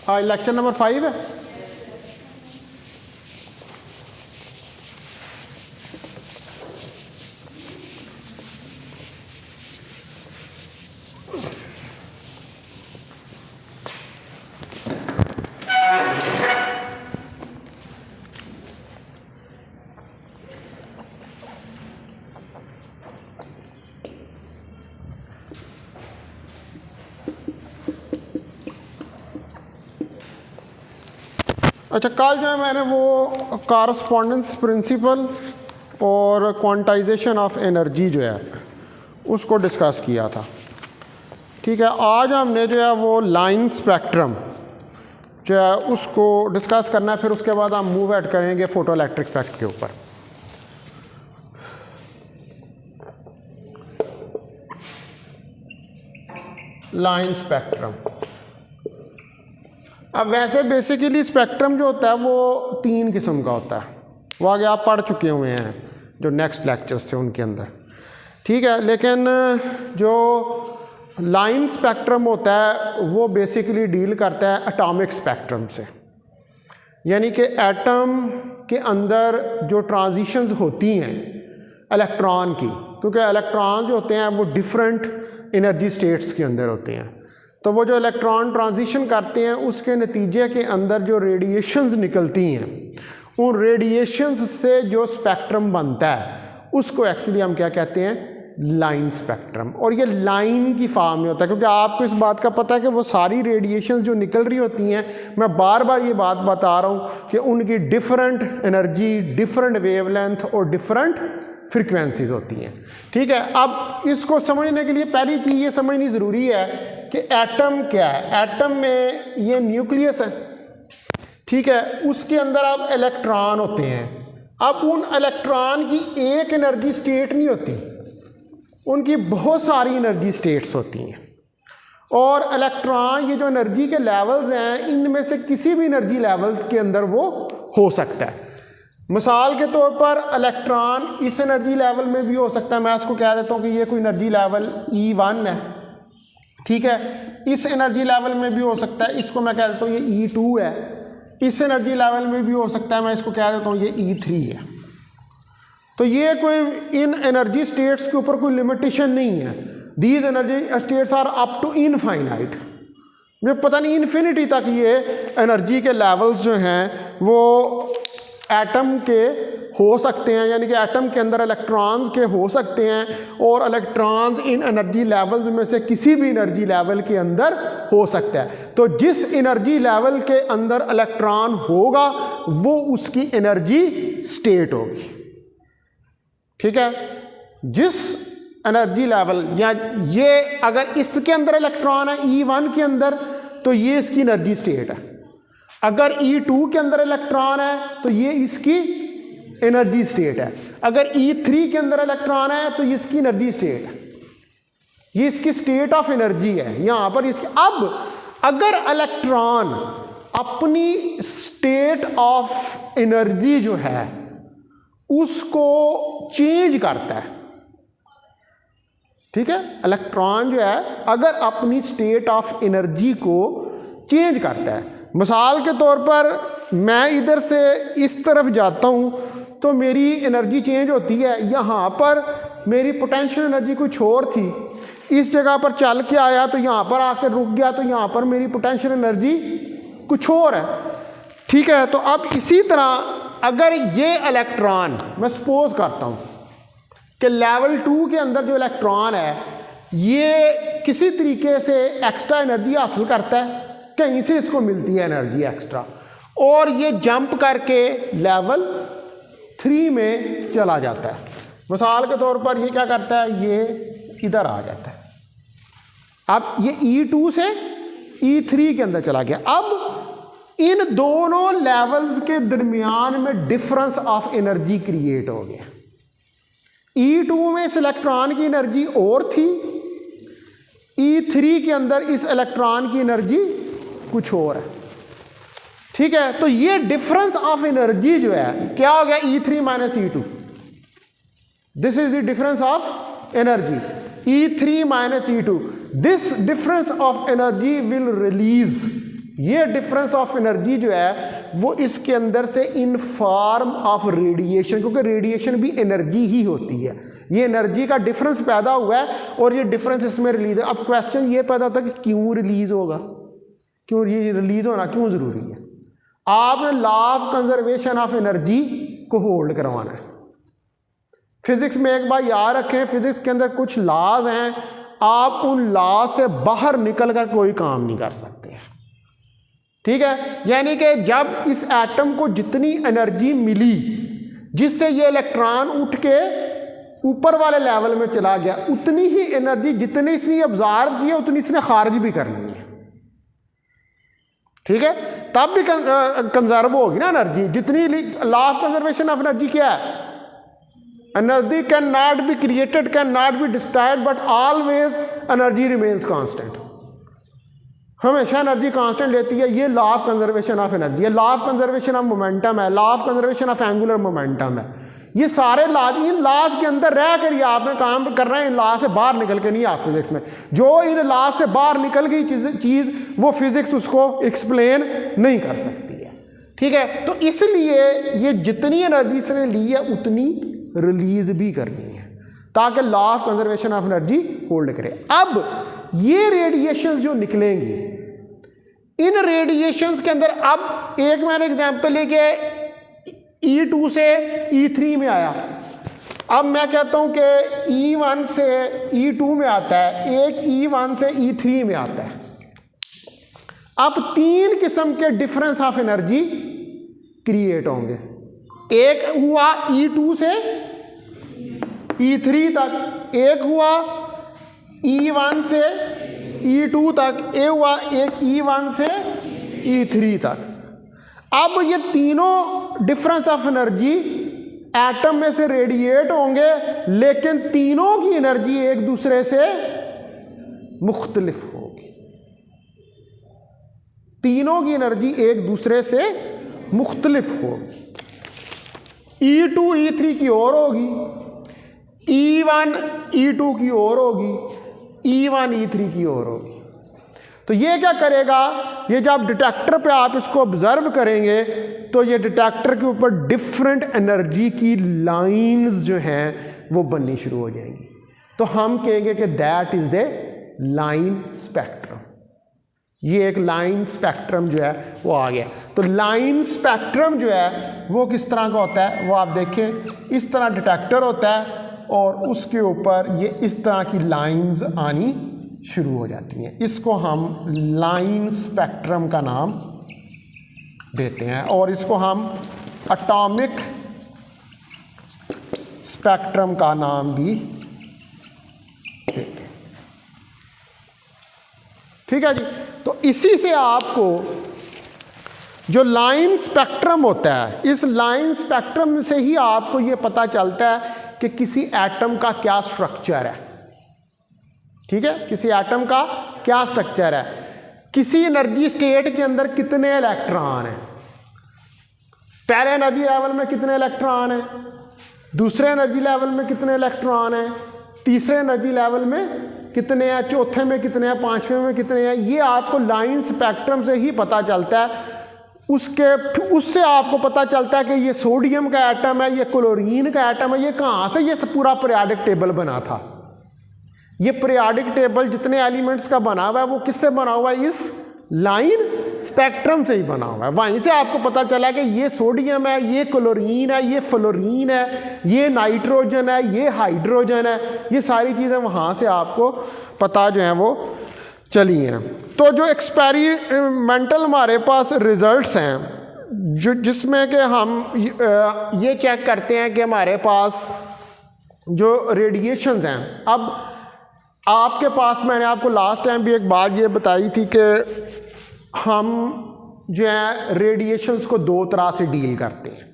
आज lecture number 5 है। अच्छा, कल जो है मैंने वो कॉरस्पॉन्डेंस प्रिंसिपल और क्वांटाइजेशन ऑफ एनर्जी जो है उसको डिस्कस किया था। ठीक है, आज हमने जो है वो लाइन स्पेक्ट्रम जो है उसको डिस्कस करना है, फिर उसके बाद हम मूव ऐड करेंगे फोटो इलेक्ट्रिक इफेक्ट के ऊपर। लाइन स्पेक्ट्रम, अब वैसे बेसिकली स्पेक्ट्रम जो होता है वो 3 किस्म का होता है, वो आगे आप पढ़ चुके हुए हैं जो नेक्स्ट लेक्चर्स थे उनके अंदर। ठीक है, लेकिन जो लाइन स्पेक्ट्रम होता है वो बेसिकली डील करता है एटॉमिक स्पेक्ट्रम से, यानी कि एटम के अंदर जो ट्रांजिशंस होती हैं इलेक्ट्रॉन की, क्योंकि इलेक्ट्रॉन जो होते हैं वो डिफरेंट एनर्जी स्टेट्स के अंदर होते हैं, तो वो जो इलेक्ट्रॉन ट्रांजिशन करते हैं उसके नतीजे के अंदर जो रेडिएशंस निकलती हैं, उन रेडिएशंस से जो स्पेक्ट्रम बनता है उसको एक्चुअली हम क्या कहते हैं, लाइन स्पेक्ट्रम। और ये लाइन की फॉर्म में होता है, क्योंकि आपको इस बात का पता है कि वो सारी रेडिएशंस जो निकल रही होती हैं, मैं बार बार ये बात बता रहा हूँ कि उनकी डिफरेंट एनर्जी, डिफरेंट वेवलेंथ और डिफरेंट फ्रीक्वेंसीज होती हैं। ठीक है, अब इसको समझने के लिए पहली चीज़ ये समझनी ज़रूरी है कि एटम क्या है। एटम में ये न्यूक्लियस है, ठीक है, उसके अंदर अब इलेक्ट्रॉन होते हैं। अब उन इलेक्ट्रॉन की एक एनर्जी स्टेट नहीं होती, उनकी बहुत सारी एनर्जी स्टेट्स होती हैं, और इलेक्ट्रॉन ये जो एनर्जी के लेवल्स हैं इनमें से किसी भी एनर्जी लेवल के अंदर वो हो सकता है। मिसाल के तौर पर इलेक्ट्रॉन इस एनर्जी लेवल में भी हो सकता है, मैं इसको कह देता हूँ कि ये कोई एनर्जी लेवल E1 है, ठीक है, इस एनर्जी लेवल में भी हो सकता है, इसको मैं कह देता हूँ ये E2 है, इस एनर्जी लेवल में भी हो सकता है, मैं इसको कह देता हूँ ये E3 है। तो ये कोई इन एनर्जी स्टेट्स के ऊपर कोई लिमिटेशन नहीं है, these energy states are up to infinite, ये पता नहीं इन्फिनिटी तक ये एनर्जी के लेवल्स जो हैं वो एटम के हो सकते हैं, यानी कि एटम के अंदर इलेक्ट्रॉन्स के हो सकते हैं, और इलेक्ट्रॉन्स इन एनर्जी लेवल्स में से किसी भी एनर्जी लेवल के अंदर हो सकता है। तो जिस एनर्जी लेवल के अंदर इलेक्ट्रॉन होगा वो उसकी एनर्जी स्टेट होगी। ठीक है, जिस एनर्जी लेवल, या ये अगर इसके अंदर इलेक्ट्रॉन है E1 के अंदर, तो ये इसकी एनर्जी स्टेट है। अगर E2 के अंदर इलेक्ट्रॉन है तो ये इसकी एनर्जी स्टेट है। अगर E3 के अंदर इलेक्ट्रॉन है तो ये इसकी एनर्जी स्टेट है, ये इसकी स्टेट ऑफ एनर्जी है यहां पर इसकी। अब अगर इलेक्ट्रॉन अपनी स्टेट ऑफ एनर्जी जो है उसको चेंज करता है, ठीक है, इलेक्ट्रॉन जो है अगर अपनी स्टेट ऑफ एनर्जी को चेंज करता है, मिसाल के तौर पर मैं इधर से इस तरफ जाता हूँ तो मेरी एनर्जी चेंज होती है, यहाँ पर मेरी पोटेंशियल एनर्जी कुछ और थी, इस जगह पर चल के आया तो यहाँ पर आकर रुक गया, तो यहाँ पर मेरी पोटेंशियल एनर्जी कुछ और है। ठीक है, तो अब इसी तरह अगर ये इलेक्ट्रॉन, मैं सपोज करता हूँ कि लेवल 2 के अंदर जो इलेक्ट्रॉन है ये किसी तरीके से एक्स्ट्रा एनर्जी हासिल करता है, कहीं से इसको मिलती है एनर्जी एक्स्ट्रा, और ये जंप करके लेवल 3 में चला जाता है। मिसाल के तौर पर ये क्या करता है, ये इधर आ जाता है, अब ये E2 से E3 के अंदर चला गया। अब इन दोनों लेवल्स के दरमियान में डिफरेंस ऑफ एनर्जी क्रिएट हो गया। E2 में इस इलेक्ट्रॉन की एनर्जी और थी, E3 के अंदर इस इलेक्ट्रॉन की एनर्जी कुछ और है। ठीक है, तो ये डिफरेंस ऑफ एनर्जी जो है क्या हो गया, E3 minus E2, this is the difference of energy, E3 minus E2, this difference of energy will release ये डिफरेंस ऑफ एनर्जी जो है वो इसके अंदर से इन फॉर्म ऑफ रेडिएशन, क्योंकि रेडिएशन भी एनर्जी ही होती है, ये एनर्जी का डिफरेंस पैदा हुआ है और ये डिफरेंस इसमें रिलीज है। अब क्वेश्चन ये पैदा होता है कि क्यों रिलीज होगा, क्यों ये रिलीज होना क्यों ज़रूरी है। आपने law of conservation of energy को होल्ड करवाना है। फिजिक्स में एक बार याद रखें, फिजिक्स के अंदर कुछ लॉज हैं, आप उन लॉ से बाहर निकल कर कोई काम नहीं कर सकते हैं, ठीक है। यानी कि जब इस एटम को जितनी एनर्जी मिली जिससे ये इलेक्ट्रॉन उठ के ऊपर वाले लेवल में चला गया, उतनी ही एनर्जी जितनी इसने ऑब्जर्व की है उतनी इसने खारिज भी करनी है, ठीक है। तब भी कंजर्व होगी ना एनर्जी जितनी। Law of conservation of energy क्या है? Energy can not be created, can not be destroyed, but always energy remains constant. हमेशा एनर्जी कांस्टेंट लेती है, ये law of conservation of energy है। Law of conservation of momentum है, law of conservation of angular momentum है। ये सारे law, in laws के अंदर रह कर ही आपने काम करना है, इन लॉ से बाहर निकल के नहीं। आप फिजिक्स में जो इन लॉ से बाहर निकल गई चीज़ वो फिजिक्स उसको एक्सप्लेन नहीं कर सकती है, ठीक है। तो इसलिए ये जितनी एनर्जी इसने ली है उतनी रिलीज भी करनी है ताकि law of conservation of energy hold करे। अब ये रेडिएशंस जो निकलेंगी, इन रेडिएशंस के अंदर, अब एक मैंने एग्जांपल लेके E2 से E3 में आया, अब मैं कहता हूं कि E1 से E2 में आता है, एक E1 से E3 में आता है। अब 3 किस्म के डिफरेंस ऑफ एनर्जी क्रिएट होंगे। एक हुआ E2 से E3 तक, एक हुआ E1 से E2 तक, एक हुआ एक E1 से E3 तक। अब ये तीनों डिफरेंस ऑफ एनर्जी एटम में से रेडिएट होंगे, लेकिन तीनों की एनर्जी एक दूसरे से मुख्तलिफ होगी। तीनों की एनर्जी एक दूसरे से मुख्तलिफ होगी। E2 E3 की ओर होगी, E1 E2 की ओर होगी, E1 E3 की ओर होगी। तो ये क्या करेगा, ये जब डिटेक्टर पे आप इसको ऑब्जर्व करेंगे तो ये डिटेक्टर के ऊपर डिफरेंट एनर्जी की लाइंस जो हैं वो बननी शुरू हो जाएंगी। तो हम कहेंगे कि that is the line spectrum. ये एक लाइन स्पेक्ट्रम जो है वो आ गया। तो लाइन स्पेक्ट्रम जो है वो किस तरह का होता है, वो आप देखें, इस तरह डिटेक्टर होता है और उसके ऊपर ये इस तरह की लाइंस आनी शुरू हो जाती हैं। इसको हम लाइन स्पेक्ट्रम का नाम देते हैं और इसको हम एटॉमिक स्पेक्ट्रम का नाम भी देते हैं, ठीक है जी। तो इसी से आपको जो लाइन स्पेक्ट्रम होता है, इस लाइन स्पेक्ट्रम से ही आपको ये पता चलता है कि किसी एटम का क्या स्ट्रक्चर है, ठीक है। किसी एटम का क्या स्ट्रक्चर है, किसी एनर्जी स्टेट के अंदर कितने इलेक्ट्रॉन हैं, पहले एनर्जी लेवल में कितने इलेक्ट्रॉन हैं, दूसरे एनर्जी लेवल में कितने इलेक्ट्रॉन हैं, तीसरे एनर्जी लेवल में कितने हैं, चौथे में कितने हैं, पांचवें में कितने हैं। ये आपको लाइन स्पेक्ट्रम से ही पता चलता है। उससे आपको पता चलता है कि ये सोडियम का एटम है, ये क्लोरीन का एटम है, ये कहाँ से ये पूरा पीरियोडिक टेबल बना था। ये पीरियोडिक टेबल जितने एलिमेंट्स का बना हुआ है वो किससे बना हुआ है, इस लाइन स्पेक्ट्रम से ही बना हुआ है। वहीं से आपको पता चला कि ये सोडियम है, ये क्लोरीन है, ये फ्लोरीन है, ये नाइट्रोजन है, ये हाइड्रोजन है। ये सारी चीज़ें वहाँ से आपको पता जो है वो चली हैं। तो जो एक्सपेरिमेंटल हमारे पास रिजल्ट्स हैं जो जिसमें कि हम ये चेक करते हैं कि हमारे पास जो रेडिएशंस हैं, अब आपके पास मैंने आपको लास्ट टाइम भी एक बात ये बताई थी कि हम जो है रेडिएशंस को दो तरह से डील करते हैं,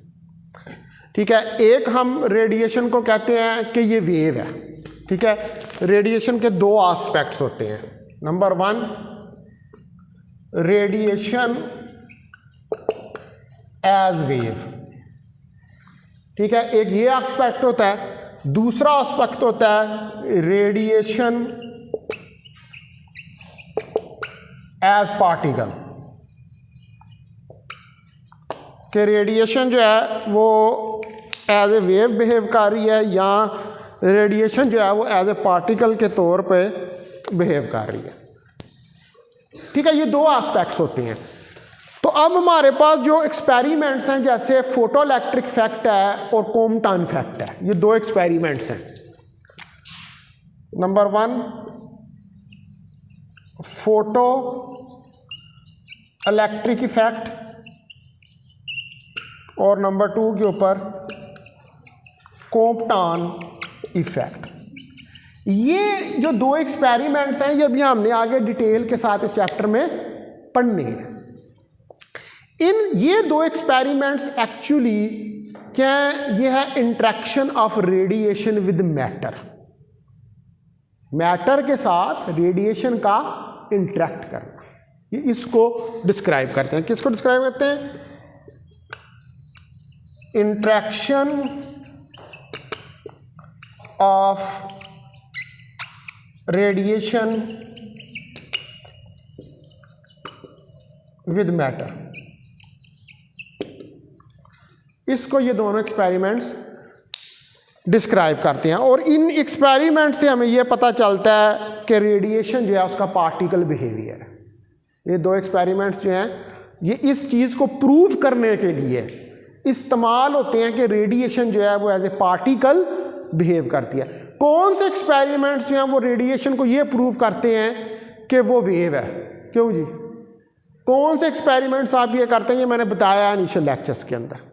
ठीक है। एक हम रेडिएशन को कहते हैं कि ये वेव है, ठीक है। रेडिएशन के दो एस्पेक्ट्स होते हैं। नंबर 1 रेडिएशन एज वेव, ठीक है, एक ये एस्पेक्ट होता है। दूसरा एस्पेक्ट होता है रेडिएशन एज पार्टिकल, कि रेडिएशन जो है वो एज ए वेव बिहेव कर रही है या रेडिएशन जो है वो एज ए पार्टिकल के तौर पे बिहेव कर रही है। ठीक है, ये दो एस्पेक्ट्स होते हैं। तो अब हमारे पास जो एक्सपेरिमेंट्स हैं जैसे फोटो इलेक्ट्रिक इफेक्ट है और कॉम्पटन इफेक्ट है, ये दो एक्सपेरिमेंट्स हैं। नंबर 1 फोटो इलेक्ट्रिक इफेक्ट और नंबर 2 के ऊपर कॉम्पटन इफेक्ट। ये जो दो एक्सपेरिमेंट्स हैं ये भी हमने आगे डिटेल के साथ इस चैप्टर में पढ़ने हैं। ये दो एक्सपेरिमेंट्स एक्चुअली क्या है, ये है interaction of radiation with matter. Matter के साथ रेडिएशन का इंटरेक्ट करना, ये इसको डिस्क्राइब करते हैं। किसको डिस्क्राइब करते हैं? Interaction of radiation with matter, इसको ये दोनों एक्सपेरिमेंट्स डिस्क्राइब करते हैं। और इन एक्सपेरिमेंट से हमें ये पता चलता है कि रेडिएशन जो है उसका पार्टिकल बिहेवियर है। ये दो एक्सपेरिमेंट्स जो हैं ये इस चीज़ को प्रूव करने के लिए इस्तेमाल होते हैं कि रेडिएशन जो है वो एज ए पार्टिकल बिहेव करती है। कौन से एक्सपेरिमेंट्स जो हैं वो रेडिएशन को ये प्रूव करते हैं कि वो वेव है? क्यों जी, कौन से एक्सपेरिमेंट्स आप ये करते हैं? ये मैंने बताया इनिशियल लेक्चर्स के अंदर।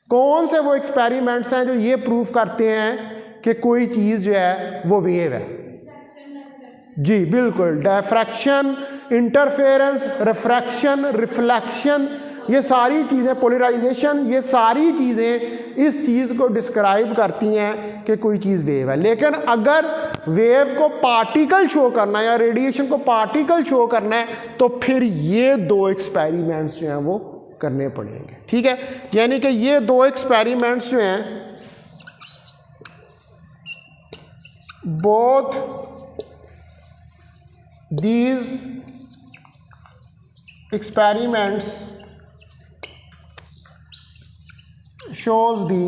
कौन से वो एक्सपेरिमेंट्स हैं जो ये प्रूव करते हैं कि कोई चीज़ जो है वो वेव है? जी बिल्कुल, डिफ्रैक्शन, इंटरफेरेंस, रिफ्रैक्शन, रिफ्लेक्शन, ये सारी चीज़ें, पोलराइजेशन, ये सारी चीज़ें इस चीज़ को डिस्क्राइब करती हैं कि कोई चीज़ वेव है। लेकिन अगर वेव को पार्टिकल शो करना है या रेडिएशन को पार्टिकल शो करना है तो फिर ये दो एक्सपेरिमेंट्स जो हैं वो करने पड़ेंगे। ठीक है, यानी कि ये दो एक्सपेरिमेंट्स जो हैं both these experiments shows the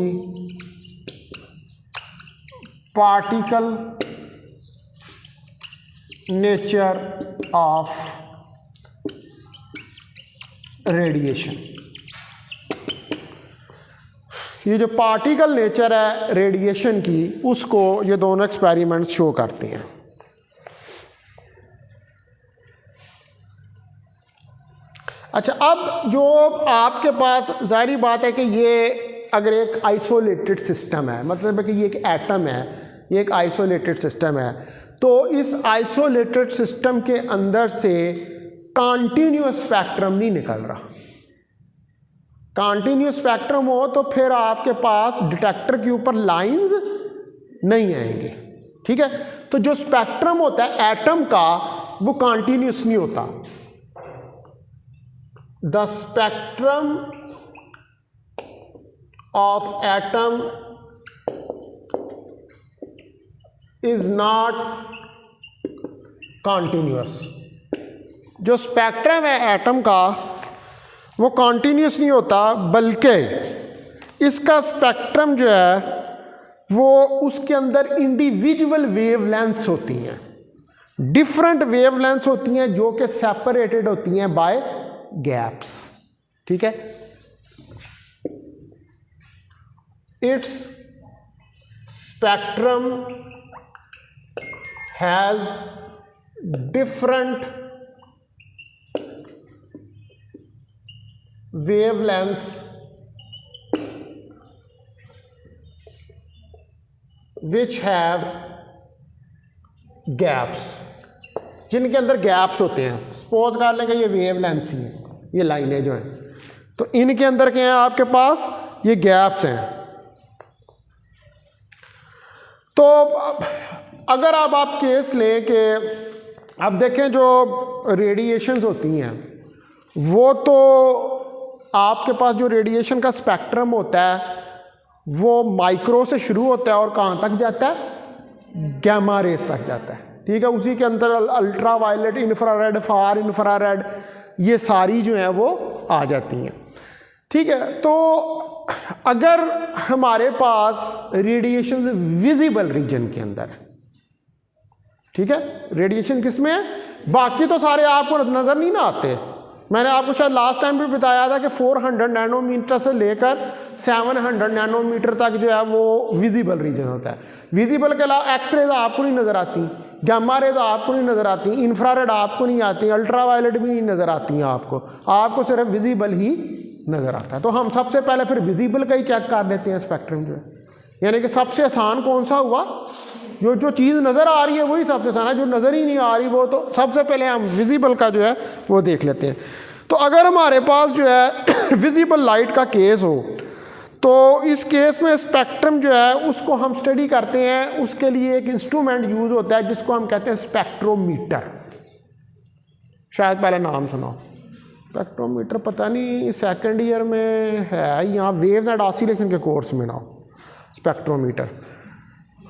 particle nature of radiation। ये जो पार्टिकल नेचर है रेडिएशन की उसको ये दोनों एक्सपेरिमेंट्स शो करते हैं। अच्छा, अब जो आपके पास जाहिर बात है कि ये अगर एक आइसोलेटेड सिस्टम है, मतलब है कि ये एक एटम है, ये एक आइसोलेटेड सिस्टम है, तो इस आइसोलेटेड सिस्टम के अंदर से कॉन्टिन्यूअस स्पेक्ट्रम नहीं निकल रहा। कॉन्टिन्यूअस स्पेक्ट्रम हो तो फिर आपके पास डिटेक्टर के ऊपर लाइंस नहीं आएंगे। ठीक है, तो जो स्पेक्ट्रम होता है एटम का वो कॉन्टिन्यूअस नहीं होता। The spectrum of atom is not continuous। जो स्पेक्ट्रम है एटम का वो कॉन्टीन्यूस नहीं होता, बल्कि इसका स्पेक्ट्रम जो है वो उसके अंदर इंडिविजुअल वेवलेंथ्स होती हैं, डिफरेंट वेवलेंथ्स होती हैं जो कि सेपरेटेड होती हैं बाय गैप्स। ठीक है, its spectrum has different wavelengths which have gaps, जिनके अंदर गैप्स होते हैं। सपोज कर लेंगे ये वेवलेंथ्स ही है, ये लाइनें जो हैं, तो इनके अंदर क्या है आपके पास ये गैप्स हैं। तो अगर आप केस लें कि अब देखें जो रेडिएशंस होती हैं वो तो आपके पास जो रेडिएशन का स्पेक्ट्रम होता है वो माइक्रो से शुरू होता है और कहाँ तक जाता है? गैमा रेस तक जाता है। ठीक है, उसी के अंदर अल्ट्रा वायलेट, इंफ्रारेड, फार इंफ्रारेड, ये सारी जो हैं वो आ जाती हैं। ठीक है, तो अगर हमारे पास रेडिएशन विजिबल रीजन के अंदर है, ठीक है, रेडिएशन किस में है, बाकी तो सारे आपको नज़र नहीं ना आते। मैंने आपको शायद लास्ट टाइम भी बताया था कि 400 नैनोमीटर से लेकर 700 नैनोमीटर तक जो है वो विजिबल रीजन होता है। विजिबल के अलावा एक्सरेज आपको नहीं नज़र आती, गामा रेज आपको नहीं नज़र आती, इंफ्रारेड आपको नहीं आती, अल्ट्रावायलेट भी नहीं नज़र आती हैं आपको सिर्फ विजिबल ही नज़र आता है। तो हम सबसे पहले फिर विजिबल का ही चेक कर देते हैं स्पेक्ट्रम जो है, यानी कि सबसे आसान कौन सा हुआ, जो चीज़ नज़र आ रही है वही सबसे आसान है, जो नज़र ही नहीं आ रही वो तो सबसे पहले हम विजिबल का जो है वो देख लेते हैं। तो अगर हमारे पास जो है विजिबल लाइट का केस हो तो इस केस में स्पेक्ट्रम जो है उसको हम स्टडी करते हैं, उसके लिए एक इंस्ट्रूमेंट यूज़ होता है जिसको हम कहते हैं स्पेक्ट्रोमीटर। शायद पहले नाम सुनाओ स्पेक्ट्रोमीटर, पता नहीं सेकेंड ईयर में है यहाँ वेव्स एंड ऑसिलेशन के कोर्स में ना स्पेक्ट्रोमीटर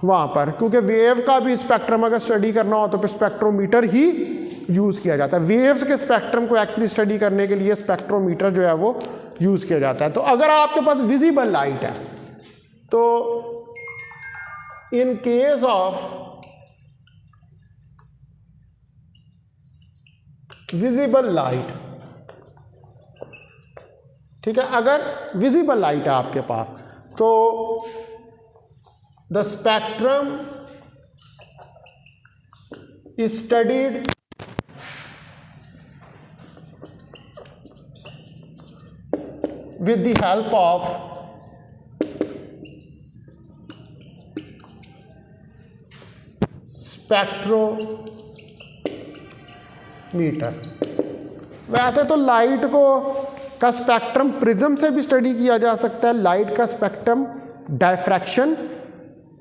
वहाँ पर, क्योंकि वेव का भी स्पेक्ट्रम अगर स्टडी करना हो तो फिर स्पेक्ट्रोमीटर ही यूज़ किया जाता है। वेव्स के स्पेक्ट्रम को एक्चुअली स्टडी करने के लिए स्पेक्ट्रोमीटर जो है वो यूज़ किया जाता है। तो अगर आपके पास विजिबल लाइट है तो in case of visible light, ठीक है, अगर विजिबल लाइट है आपके पास तो the spectrum is studied with the help of spectrometer. वैसे तो लाइट को का स्पेक्ट्रम प्रिज्म से भी स्टडी किया जा सकता है, लाइट का स्पेक्ट्रम डायफ्रैक्शन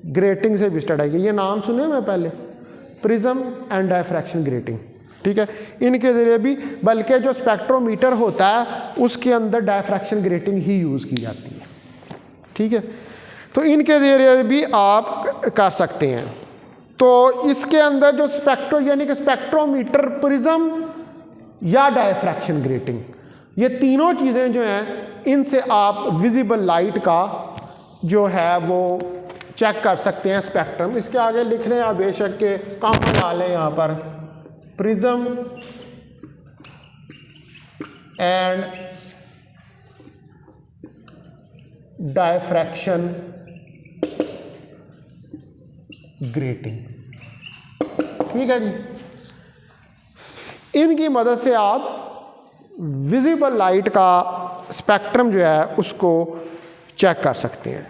ग्रेटिंग से भी स्टडी किया, ये नाम सुने मैं पहले, प्रिज्म एंड डायफ्रैक्शन ग्रेटिंग, ठीक है, इनके ज़रिए भी, बल्कि जो स्पेक्ट्रोमीटर होता है उसके अंदर डायफ्रैक्शन ग्रेटिंग ही यूज़ की जाती है, ठीक है, तो इनके ज़रिए भी आप कर सकते हैं। तो इसके अंदर जो यानी कि स्पेक्ट्रोमीटर, प्रिज्म या डायफ्रैक्शन ग्रेटिंग, ये तीनों चीज़ें जो हैं इनसे आप विजिबल लाइट का जो है वो चेक कर सकते हैं स्पेक्ट्रम। इसके आगे लिख लें आप बेशक के काम बना लें यहाँ पर, प्रिज्म एंड डायफ्रैक्शन ग्रेटिंग, ठीक है जी। इनकी मदद से आप विजिबल लाइट का स्पेक्ट्रम जो है उसको चेक कर सकते हैं।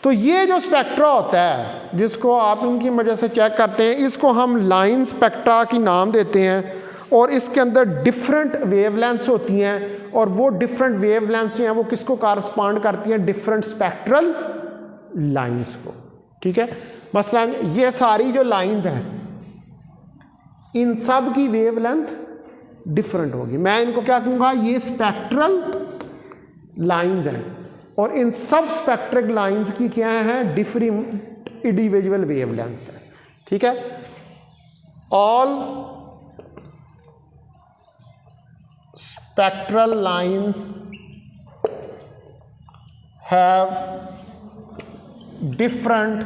तो ये जो स्पेक्ट्रा होता है जिसको आप इनकी वजह से चेक करते हैं, इसको हम लाइन स्पेक्ट्रा की नाम देते हैं, और इसके अंदर डिफरेंट वेवलेंथ्स होती हैं, और वो डिफरेंट वेवलेंथ्स जो हैं वो किसको कॉरस्पॉन्ड करती हैं, डिफरेंट स्पेक्ट्रल लाइंस को, ठीक है। मसलन ये सारी जो लाइंस हैं इन सब की वेवलेंथ डिफरेंट होगी, मैं इनको क्या कहूँगा, ये स्पेक्ट्रल लाइंस हैं, और इन सब स्पेक्ट्रल लाइंस की क्या है, डिफरेंट इंडिविजुअल वेवलेंथ्स है, ठीक है। All spectral lines have different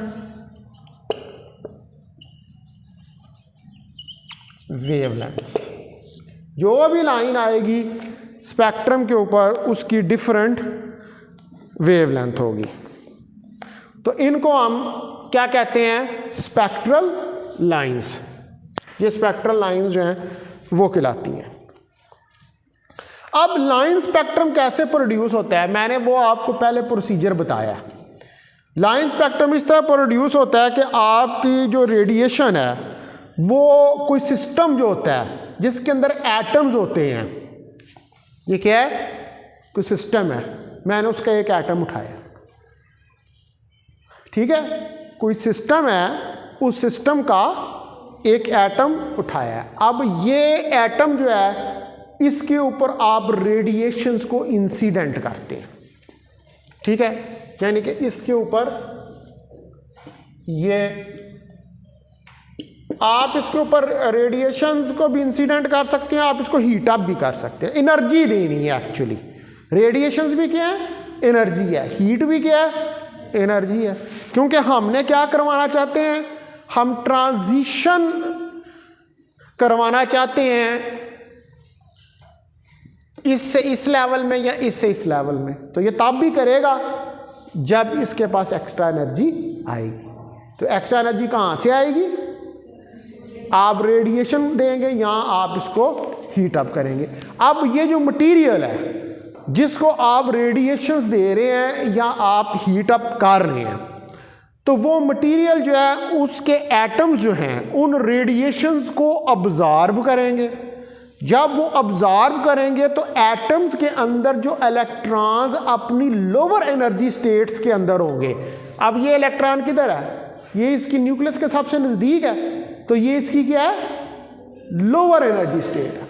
wavelengths, जो भी लाइन आएगी स्पेक्ट्रम के ऊपर उसकी डिफरेंट वेवलेंथ होगी। तो इनको हम क्या कहते हैं, स्पेक्ट्रल लाइंस। ये स्पेक्ट्रल लाइंस जो हैं वो कहलाती हैं। अब लाइन स्पेक्ट्रम कैसे प्रोड्यूस होता है, मैंने वो आपको पहले प्रोसीजर बताया। लाइन स्पेक्ट्रम इस तरह प्रोड्यूस होता है कि आपकी जो रेडिएशन है वो कोई सिस्टम जो होता है जिसके अंदर एटम्स होते हैं, ये क्या है, कोई सिस्टम है, मैंने उसका एक एटम उठाया, ठीक है, कोई सिस्टम है, उस सिस्टम का एक एटम उठाया है। अब ये एटम जो है इसके ऊपर आप रेडिएशंस को इंसिडेंट करते हैं, ठीक है, यानी कि इसके ऊपर ये आप इसके ऊपर रेडिएशंस को भी इंसिडेंट कर सकते हैं, आप इसको हीट अप भी कर सकते हैं, एनर्जी देनी है एक्चुअली, रेडिएशंस भी क्या है, एनर्जी है, हीट भी क्या है, एनर्जी है। क्योंकि हमने क्या करवाना चाहते हैं, हम ट्रांजिशन करवाना चाहते हैं इससे इस लेवल में या इससे इस लेवल में। तो ये तब भी करेगा जब इसके पास एक्स्ट्रा एनर्जी आएगी। तो एक्स्ट्रा एनर्जी कहाँ से आएगी, आप रेडिएशन देंगे या आप इसको हीट अप करेंगे। अब ये जो मटेरियल है जिसको आप रेडिएशंस दे रहे हैं या आप हीट अप कर रहे हैं, तो वो मटेरियल जो है उसके एटम्स जो हैं उन रेडिएशंस को अब्जॉर्ब करेंगे। जब वो अब्जॉर्ब करेंगे तो एटम्स के अंदर जो इलेक्ट्रॉन्स अपनी लोअर एनर्जी स्टेट्स के अंदर होंगे। अब ये इलेक्ट्रॉन किधर है, ये इसकी न्यूक्लियस के सबसे नज़दीक है, तो ये इसकी क्या है, लोअर एनर्जी स्टेट है।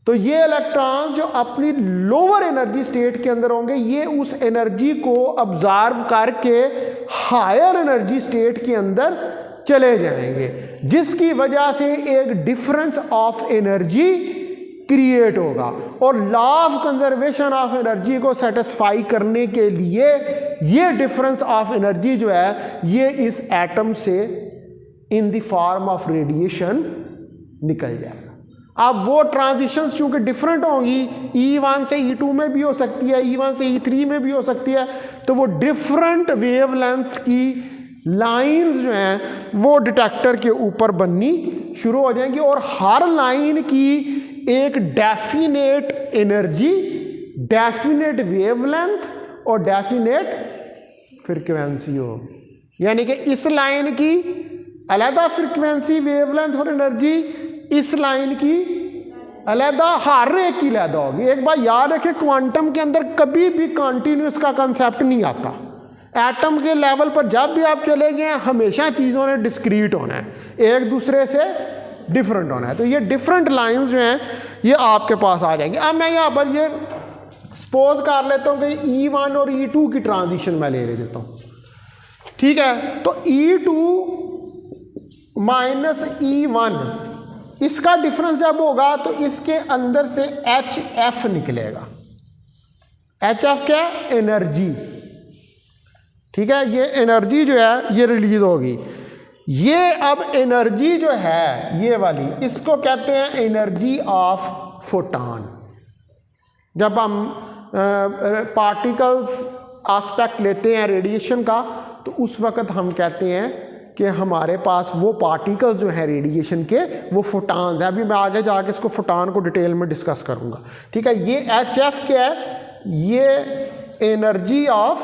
तो ये इलेक्ट्रॉन जो अपनी लोअर एनर्जी स्टेट के अंदर होंगे, ये उस एनर्जी को अब्जॉर्ब करके हायर एनर्जी स्टेट के अंदर चले जाएंगे, जिसकी वजह से एक डिफरेंस ऑफ एनर्जी क्रिएट होगा। और law of conservation of energy को सेटिस्फाई करने के लिए ये डिफरेंस ऑफ एनर्जी जो है ये इस एटम से in the form of radiation निकल जाएगा। अब वो ट्रांजिशंस चूंकि डिफरेंट होंगी, E1 से E2 में भी हो सकती है, E1 से E3 में भी हो सकती है, तो वो डिफरेंट वेवलेंथ्स की लाइंस जो हैं वो डिटेक्टर के ऊपर बननी शुरू हो जाएंगी और हर लाइन की एक डेफिनेट एनर्जी, डेफिनेट वेवलेंथ और डेफिनेट फ्रीक्वेंसी होगी। यानी कि इस लाइन की अलग फ्रीक्वेंसी, वेवलेंथ और एनर्जी, इस लाइन की अलहदा, हर एक की अलहदा होगी। एक बार याद रखें, क्वांटम के अंदर कभी भी कॉन्टीन्यूस का कंसेप्ट नहीं आता। एटम के लेवल पर जब भी आप चले गए हमेशा चीज़ों ने डिस्क्रीट होना है, एक दूसरे से डिफरेंट होना है। तो ये डिफरेंट लाइंस जो हैं ये आपके पास आ जाएंगी। अब मैं यहाँ पर ये सपोज कर लेता हूँ कि E1 और E2 की ट्रांजिशन मैं ले देता हूँ, ठीक है। तो E2 माइनस E1 इसका डिफरेंस जब होगा तो इसके अंदर से HF निकलेगा। HF क्या है, एनर्जी, ठीक है। ये एनर्जी जो है ये रिलीज होगी। ये अब एनर्जी जो है ये वाली, इसको कहते हैं एनर्जी ऑफ फोटॉन। जब हम पार्टिकल्स एस्पेक्ट लेते हैं रेडिएशन का, तो उस वक्त हम कहते हैं कि हमारे पास वो पार्टिकल्स जो हैं रेडिएशन के वो फोटॉन्स हैं। अभी मैं आगे जाके इसको फोटॉन को डिटेल में डिस्कस करूंगा, ठीक है। ये HF क्या है, ये एनर्जी ऑफ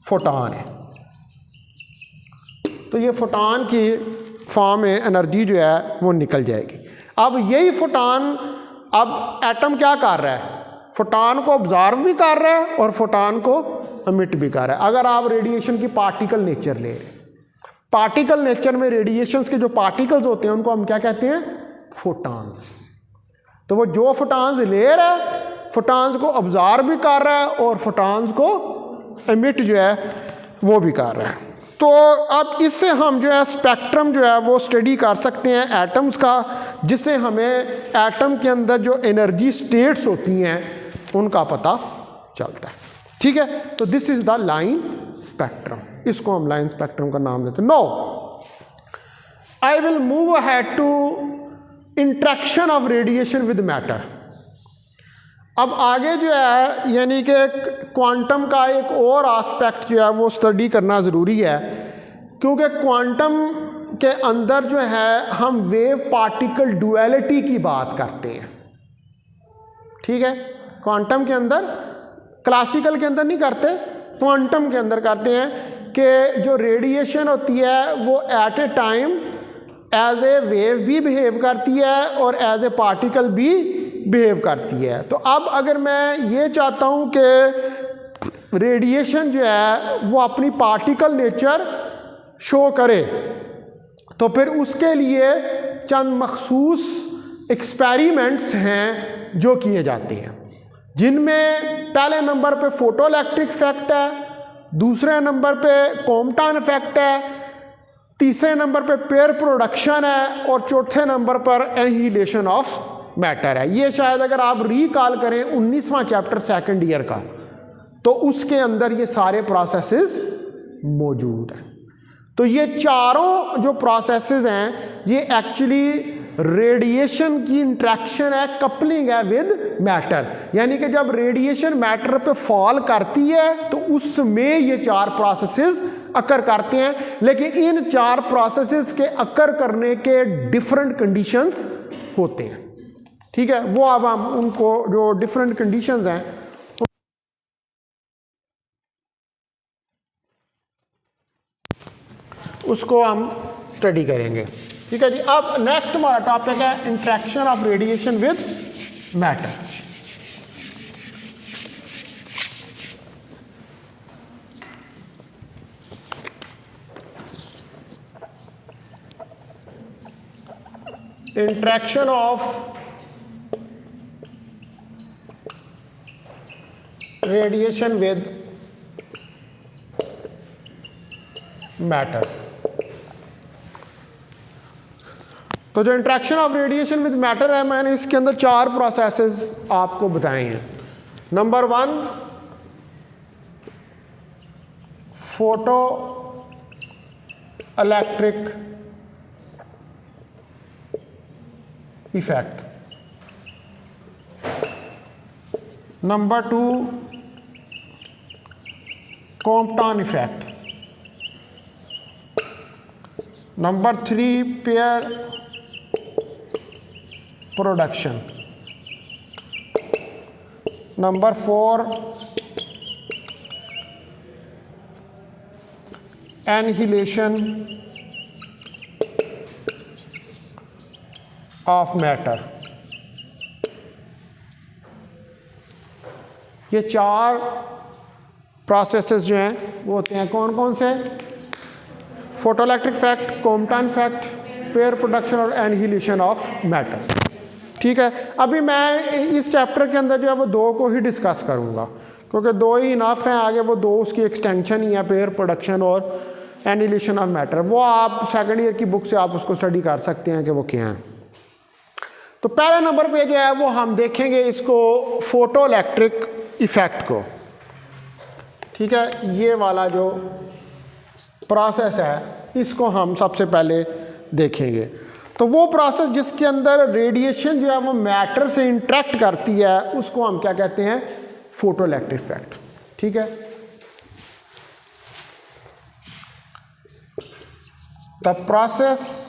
फोटॉन है। तो ये फोटॉन की फॉर्म में एनर्जी जो है वो निकल जाएगी। अब यही फोटॉन, अब एटम क्या कर रहा है, फोटॉन को ऑब्जॉर्व भी कर रहा है और फोटॉन को एमिट भी कर रहा है। अगर आप रेडिएशन की पार्टिकल नेचर ले रहे हैं, पार्टिकल नेचर में रेडिएशंस के जो पार्टिकल्स होते हैं उनको हम क्या कहते हैं, फोटॉन्स। तो वो जो फोटॉन्स ले रहा है, फोटॉन्स को ऑब्जॉर्व भी कर रहा है और फोटॉन्स को एमिट जो है वो भी कर रहा है। तो अब इससे हम जो है स्पेक्ट्रम जो है वो स्टडी कर सकते हैं एटम्स का, जिससे हमें एटम के अंदर जो एनर्जी स्टेट्स होती हैं उनका पता चलता है, ठीक है। तो this is the line spectrum, इसको हम लाइन स्पेक्ट्रम का नाम देते हैं। Now I will move ahead to interaction of radiation with matter. अब आगे जो है यानी कि क्वांटम का एक और एस्पेक्ट जो है वो स्टडी करना ज़रूरी है, क्योंकि क्वांटम के अंदर जो है हम वेव पार्टिकल डुअलिटी की बात करते हैं, ठीक है। क्वांटम के अंदर, क्लासिकल के अंदर नहीं करते, क्वांटम के अंदर करते हैं कि जो रेडिएशन होती है वो at a time as a wave भी बिहेव करती है और एज ए पार्टिकल भी बिहेव करती है। तो अब अगर मैं ये चाहता हूँ कि रेडिएशन जो है वो अपनी पार्टिकल नेचर शो करे, तो फिर उसके लिए चंद मखसूस एक्सपेरिमेंट्स हैं जो किए जाते हैं, जिनमें पहले नंबर पे फोटो इलेक्ट्रिक इफेक्ट है, दूसरे नंबर पे कॉम्पटन इफेक्ट है, तीसरे नंबर पे पेयर प्रोडक्शन है और चौथे नंबर पर एनिहिलेशन ऑफ मैटर है। ये शायद अगर आप रिकॉल करें 19वां चैप्टर सेकंड ईयर का, तो उसके अंदर ये सारे प्रोसेसेस मौजूद हैं। तो ये चारों जो प्रोसेसेस हैं ये एक्चुअली रेडिएशन की इंट्रैक्शन है, कपलिंग है विद मैटर। यानी कि जब रेडिएशन मैटर पे फॉल करती है तो उसमें ये चार प्रोसेसेस अकर करते हैं। लेकिन इन चार प्रोसेसेस के अकर करने के डिफरेंट कंडीशंस होते हैं। ठीक है, वो अब हम उनको जो डिफरेंट कंडीशंस हैं उसको हम स्टडी करेंगे। ठीक है जी। अब नेक्स्ट हमारा टॉपिक है interaction of radiation with matter. Interaction of radiation with matter. तो जो interaction of radiation with matter है, मैंने इसके अंदर चार प्रोसेसेस आपको बताए हैं। Number 1 photo electric effect, number 2 Compton effect, number 3 pair production, number 4 annihilation of matter. ये चार प्रोसेसेस जो हैं वो होते हैं कौन कौन से? Photo electric effect, Compton effect, pair production और एनहिलेशन ऑफ मैटर। ठीक है, अभी मैं इस चैप्टर के अंदर जो है वो दो को ही डिस्कस करूँगा क्योंकि दो ही इनफ हैं, आगे वो दो उसकी एक्सटेंशन ही है, पेयर प्रोडक्शन और एनहिलेशन ऑफ मैटर। वो आप सेकंड ईयर की बुक से आप उसको स्टडी कर सकते हैं कि वो क्या हैं। तो पहले नंबर पे जो है वो हम देखेंगे इसको फोटो इलेक्ट्रिक इफेक्ट को। ठीक है, ये वाला जो प्रोसेस है इसको हम सबसे पहले देखेंगे। तो वो प्रोसेस जिसके अंदर रेडिएशन जो है वो मैटर से इंटरेक्ट करती है उसको हम क्या कहते हैं? Photo electric effect. ठीक है, the process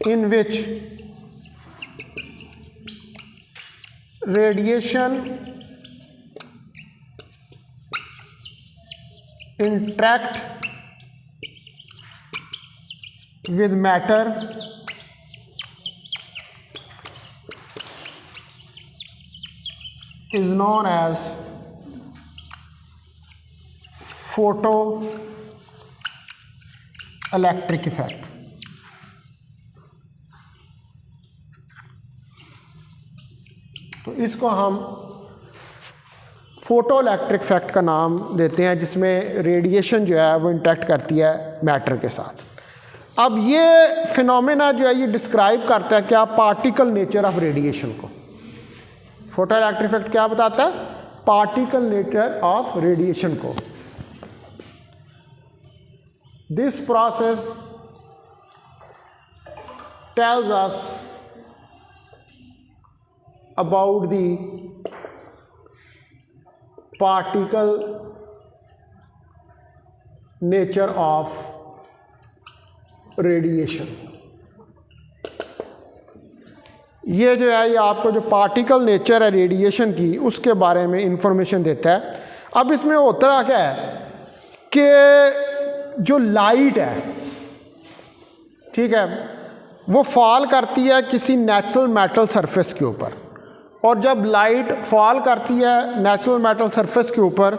in which radiation interact with matter is known as photoelectric effect. तो इसको हम फोटो इलेक्ट्रिक इफेक्ट का नाम देते हैं जिसमें रेडिएशन जो है वो इंटरेक्ट करती है मैटर के साथ। अब ये फिनोमेना जो है ये डिस्क्राइब करता है क्या? पार्टिकल नेचर ऑफ रेडिएशन को। फोटो इलेक्ट्रिक इफेक्ट क्या बताता है? पार्टिकल नेचर ऑफ रेडिएशन को। This process tells us about the particle nature of radiation. ये जो है ये आपको जो पार्टिकल नेचर है रेडिएशन की उसके बारे में इंफॉर्मेशन देता है। अब इसमें होता क्या है कि जो लाइट है, ठीक है, वो फॉल करती है किसी नेचुरल मेटल सरफेस के ऊपर, और जब लाइट फॉल करती है नेचुरल मेटल सरफेस के ऊपर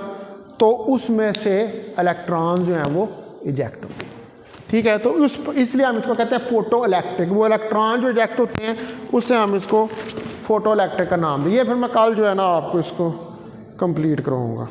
तो उसमें से इलेक्ट्रॉन जो हैं वो इजेक्ट होते हैं। ठीक है, तो इसलिए हम इसको कहते हैं फोटो इलेक्ट्रिक। वो इलेक्ट्रॉन जो इजेक्ट होते हैं उससे हम इसको फोटो इलेक्ट्रिक का नाम दिए। फिर मैं कल जो है ना आपको इसको कंप्लीट कराऊंगा।